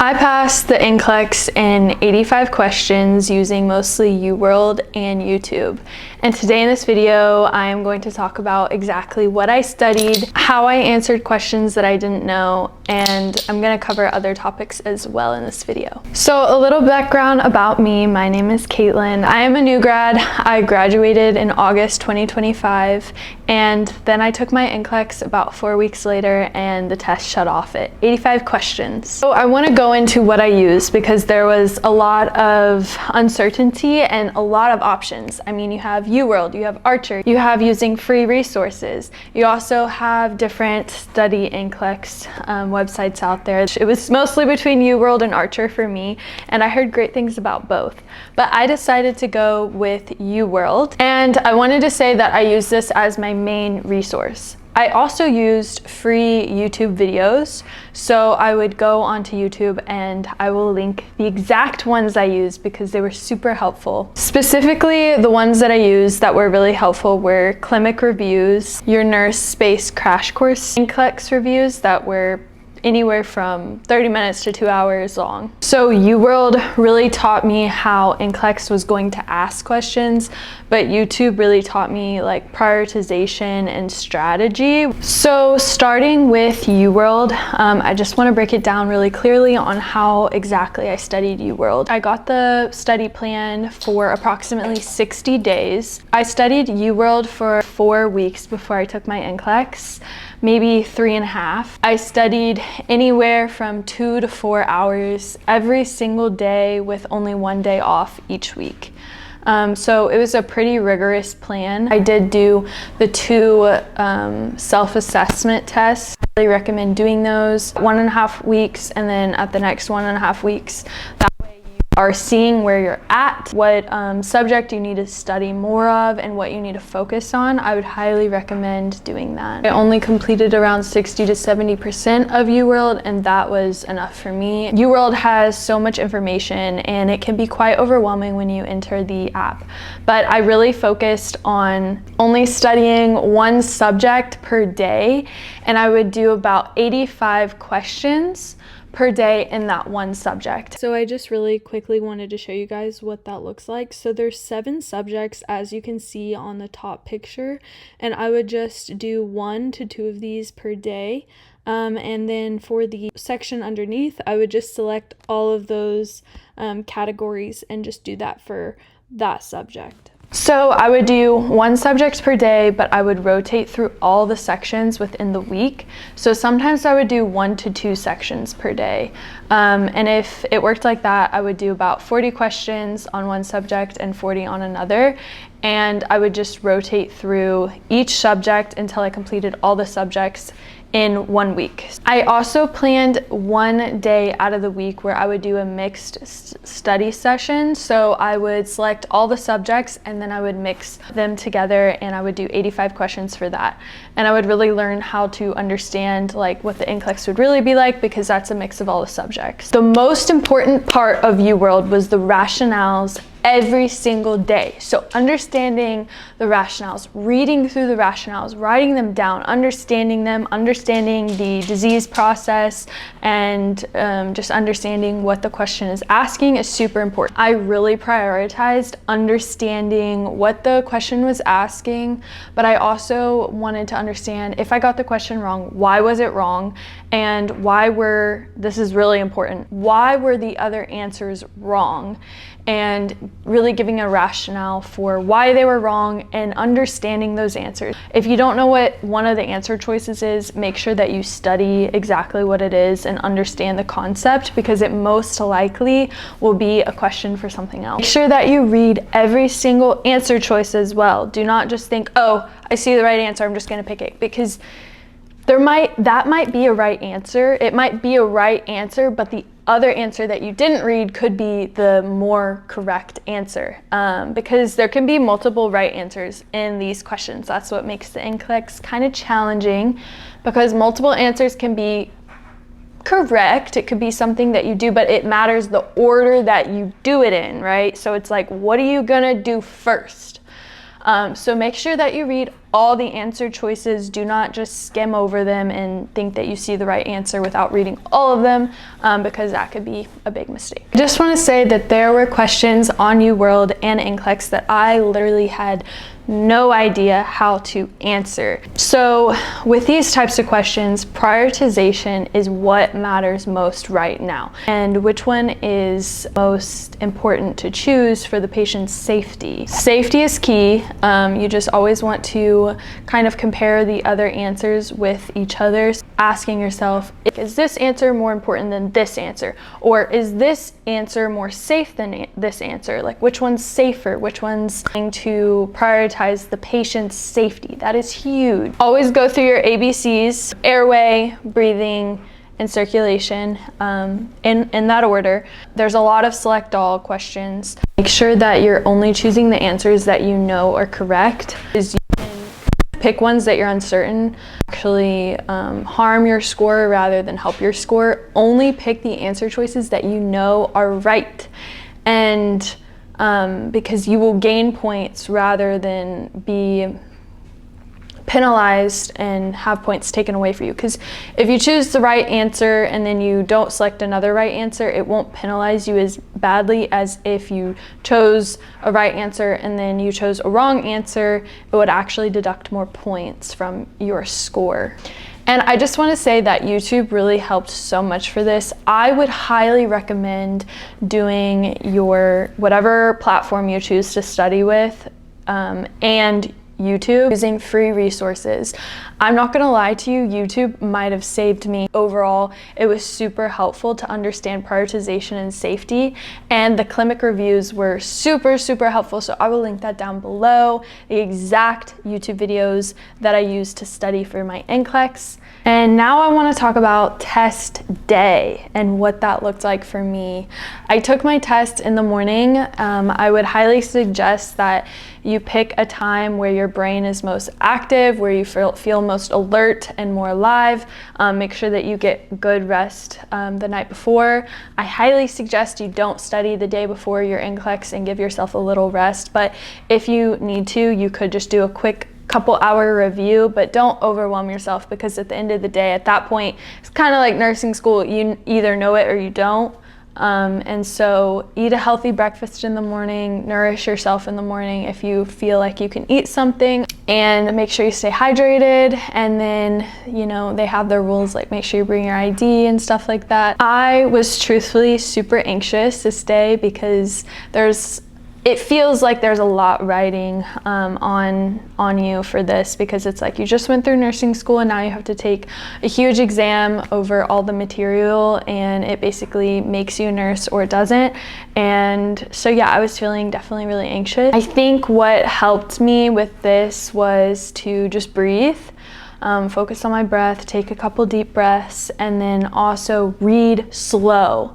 I passed the NCLEX in 85 questions using mostly UWorld and YouTube. And today in this video, I am going to talk about exactly what I studied, how I answered questions that I didn't know, and I'm going to cover other topics as well in this video. So a little background about me. My name is Caitlin. I am a new grad. I graduated in August 2025, and then I took my NCLEX about 4 weeks later, and the test shut off at 85 questions. So I want to go into what I used because there was a lot of uncertainty and a lot of options. I mean, you have UWorld, you have Archer, you have using free resources. You also have different study NCLEX websites out there. It was mostly between UWorld and Archer for me, and I heard great things about both. But I decided to go with UWorld, and I wanted to say that I use this as my main resource. I also used free YouTube videos, so I would go onto YouTube and I will link the exact ones I used because they were super helpful. Specifically, the ones that I used that were really helpful were clinic reviews, your nurse space crash course, NCLEX reviews that were anywhere from 30 minutes to 2 hours long. So UWorld really taught me how NCLEX was going to ask questions, but YouTube really taught me like prioritization and strategy. So starting with UWorld, I just want to break it down really clearly on how exactly I studied UWorld. I got the study plan for approximately 60 days. I studied UWorld for 4 weeks before I took my NCLEX, maybe 3.5. I studied anywhere from 2 to 4 hours every single day with only 1 day off each week. So it was a pretty rigorous plan. I did do the 2 self-assessment tests. I really recommend doing those 1.5 weeks, and then at the next 1.5 weeks, that way you are seeing where you're at, what subject you need to study more of, and what you need to focus on. I would highly recommend doing that. I only completed around 60 to 70% of UWorld, and that was enough for me. UWorld has so much information, and it can be quite overwhelming when you enter the app. But I really focused on only studying 1 subject per day, and I would do about 85 questions per day in that 1 subject. So I just really quickly wanted to show you guys what that looks like. So there's 7 subjects, as you can see on the top picture, and I would just do 1 to 2 of these per day. And then for the section underneath, I would just select all of those categories and just do that for that subject. So I would do 1 subject per day, but I would rotate through all the sections within the week. So sometimes I would do 1 to 2 sections per day. And if it worked like that, I would do about 40 questions on 1 subject and 40 on another. And I would just rotate through each subject until I completed all the subjects in 1 week. I also planned 1 day out of the week where I would do a mixed study session. So I would select all the subjects and then I would mix them together, and I would do 85 questions for that. And I would really learn how to understand like what the NCLEX would really be like, because that's a mix of all the subjects. The most important part of UWorld was the rationales every single day. So understanding the rationales, reading through the rationales, writing them down, understanding them, understanding the disease process, and just understanding what the question is asking is super important. I really prioritized understanding what the question was asking, but I also wanted to understand if I got the question wrong, why was it wrong? And this is really important, why were the other answers wrong? And really giving a rationale for why they were wrong and understanding those answers. If you don't know what one of the answer choices is, make sure that you study exactly what it is and understand the concept, because it most likely will be a question for something else. Make sure that you read every single answer choice as well. Do not just think, oh, I see the right answer, I'm just gonna pick it, because that might be a right answer. It might be a right answer, but the other answer that you didn't read could be the more correct answer, because there can be multiple right answers in these questions. That's what makes the NCLEX kind of challenging, because multiple answers can be correct. It could be something that you do, but it matters the order that you do it in, right? So it's like, what are you gonna do first? So make sure that you read all the answer choices. Do not just skim over them and think that you see the right answer without reading all of them, because that could be a big mistake. I just want to say that there were questions on UWorld and NCLEX that I literally had no idea how to answer. So with these types of questions, prioritization is what matters most right now, and which one is most important to choose for the patient's safety. Safety is key. You just always want to kind of compare the other answers with each other, asking yourself, is this answer more important than this answer? Or is this answer more safe than this answer? Like, which one's safer? Which one's going to prioritize the patient's safety? That is huge. Always go through your ABCs: airway, breathing, and circulation, in that order. There's a lot of select all questions. Make sure that you're only choosing the answers that you know are correct, because you can pick ones that you're uncertain, actually harm your score rather than help your score. Only pick the answer choices that you know are right, and because you will gain points rather than be penalized and have points taken away for you. Because if you choose the right answer and then you don't select another right answer, it won't penalize you as badly as if you chose a right answer and then you chose a wrong answer. It would actually deduct more points from your score. And I just want to say that YouTube really helped so much for this. I would highly recommend doing your whatever platform you choose to study with, and YouTube, using free resources. I'm not gonna lie to you, YouTube might have saved me. Overall, it was super helpful to understand prioritization and safety, and the clinic reviews were super, super helpful. So I will link that down below, the exact YouTube videos that I used to study for my NCLEX. And now I want to talk about test day and what that looked like for me. I took my test in the morning. I would highly suggest that you pick a time where your brain is most active, where you feel most alert and more alive. Make sure that you get good rest the night before. I highly suggest you don't study the day before your NCLEX and give yourself a little rest, but if you need to, you could just do a quick couple-hour review, but don't overwhelm yourself, because at the end of the day, at that point, it's kind of like nursing school. You either know it or you don't. And so eat a healthy breakfast in the morning, nourish yourself in the morning if you feel like you can eat something, and make sure you stay hydrated. And then, you know, they have their rules, like make sure you bring your ID and stuff like that. I was truthfully super anxious this day because it feels like there's a lot riding on you for this, because it's like you just went through nursing school and now you have to take a huge exam over all the material, and it basically makes you a nurse or it doesn't. And so yeah, I was feeling definitely really anxious. I think what helped me with this was to just breathe, focus on my breath, take a couple deep breaths, and then also read slow.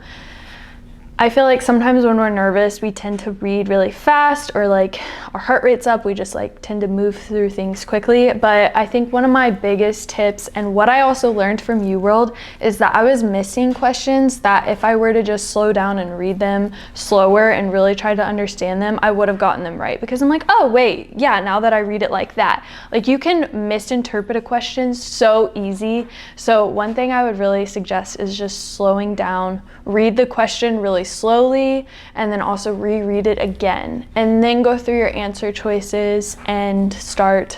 I feel like sometimes when we're nervous, we tend to read really fast, or like our heart rate's up, we just like tend to move through things quickly. But I think one of my biggest tips, and what I also learned from UWorld, is that I was missing questions that if I were to just slow down and read them slower and really try to understand them, I would have gotten them right. Because I'm like, oh wait, yeah, now that I read it like that. Like, you can misinterpret a question so easy. So one thing I would really suggest is just slowing down, read the question really slowly, and then also reread it again, and then go through your answer choices and start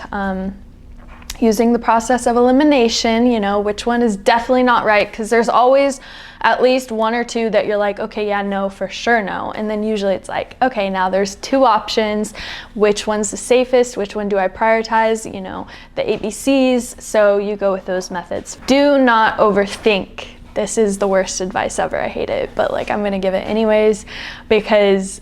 using the process of elimination. You know, which one is definitely not right, because there's always at least one or two that you're like, okay, yeah, no, for sure no. And then usually it's like, okay, now there's two options. Which one's the safest? Which one do I prioritize? You know, the ABCs. So you go with those methods. Do not overthink. This is the worst advice ever. I hate it, but like, I'm gonna give it anyways, because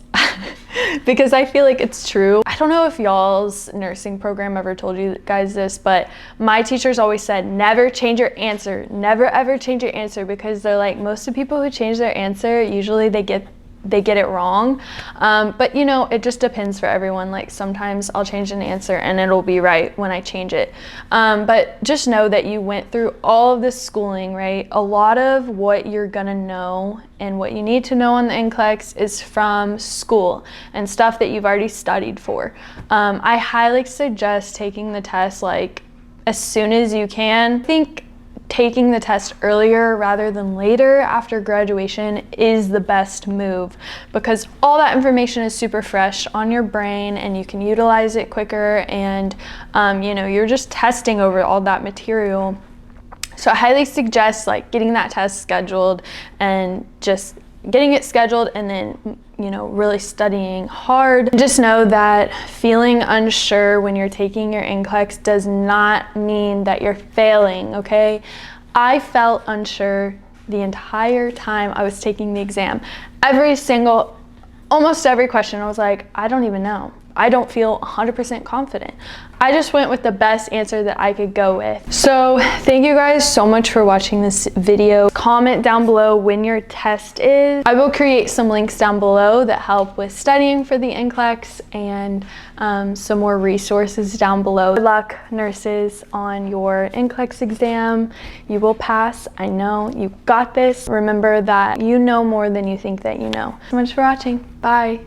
because I feel like it's true. I don't know if y'all's nursing program ever told you guys this, but my teachers always said, never change your answer. Never ever change your answer, because they're like, most of the people who change their answer, usually they get they get it wrong. But you know, it just depends for everyone. Like sometimes I'll change an answer and it'll be right when I change it. But just know that you went through all of this schooling, right? A lot of what you're gonna know and what you need to know on the NCLEX is from school and stuff that you've already studied for. I highly suggest taking the test like as soon as you can. I think taking the test earlier rather than later after graduation is the best move, because all that information is super fresh on your brain and you can utilize it quicker, and you know, you're just testing over all that material. So I highly suggest like getting that test scheduled and just getting it scheduled and then, you know, really studying hard. Just know that feeling unsure when you're taking your NCLEX does not mean that you're failing, okay? I felt unsure the entire time I was taking the exam. Almost every question I was like, I don't even know. I don't feel 100% confident. I just went with the best answer that I could go with. So thank you guys so much for watching this video. Comment down below when your test is. I will create some links down below that help with studying for the NCLEX, and some more resources down below. Good luck, nurses, on your NCLEX exam. You will pass. I know you got this. Remember that you know more than you think that you know. So much for watching. Bye.